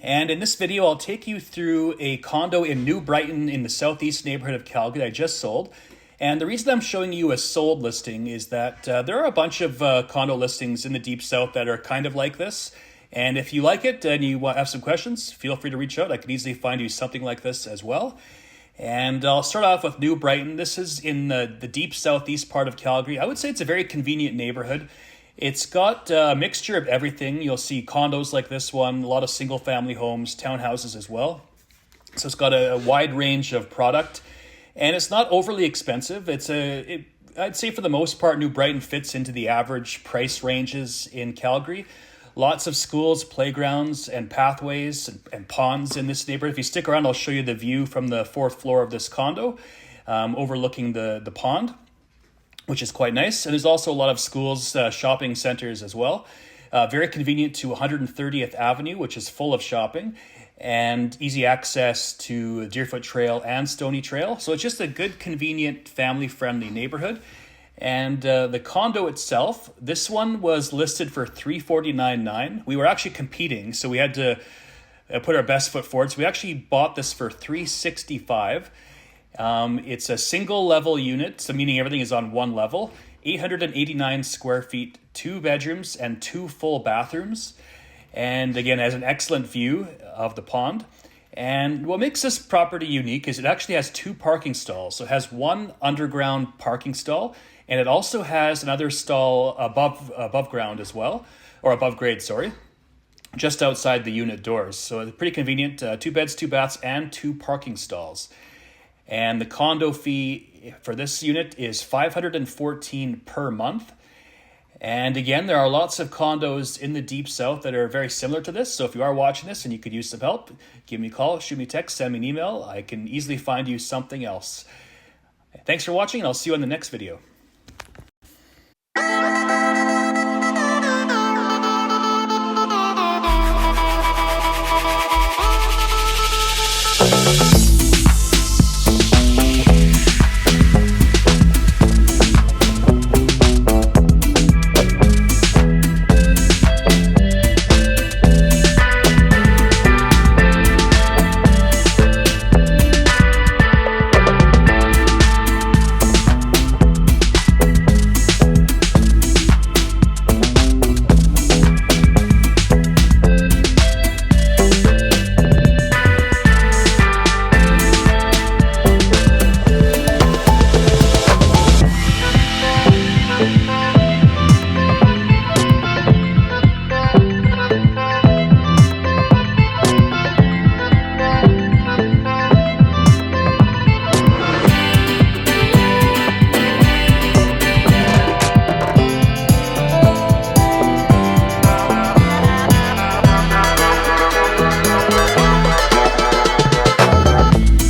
And in this video, I'll take you through a condo in New Brighton in the southeast neighborhood of Calgary that I just sold. And the reason I'm showing you a sold listing is that there are a bunch of condo listings in the Deep South that are kind of like this. And if you like it and you have some questions, feel free to reach out. I can easily find you something like this as well. And I'll start off with New Brighton. This is in the deep southeast part of Calgary. I would say it's a very convenient neighborhood. It's got a mixture of everything. You'll see condos like this one, a lot of single-family homes, townhouses as well. So it's got a wide range of product, and it's not overly expensive. I'd say for the most part, New Brighton fits into the average price ranges in Calgary. Lots of schools, playgrounds, and pathways and ponds in this neighborhood. If you stick around, I'll show you the view from the fourth floor of this condo, overlooking the pond, which is quite nice. And there's also a lot of schools, shopping centers as well. Very convenient to 130th Avenue, which is full of shopping, and easy access to Deerfoot Trail and Stony Trail. So it's just a good, convenient, family-friendly neighborhood. And the condo itself, this one was listed for $349,900. We were actually competing, so we had to put our best foot forward. So we actually bought this for $365,000. It's a single level unit, so meaning everything is on one level, 889 square feet, 2 bedrooms and 2 full bathrooms. And again, has an excellent view of the pond. And what makes this property unique is it actually has 2 parking stalls. So it has one underground parking stall, and it also has another stall above ground as well, or above grade, sorry, just outside the unit doors. So it's pretty convenient, 2 beds, 2 baths, and 2 parking stalls. And the condo fee for this unit is $514 per month. And again, there are lots of condos in the Deep South that are very similar to this. So if you are watching this and you could use some help, give me a call, shoot me a text, send me an email. I can easily find you something else. Thanks for watching, and I'll see you on the next video.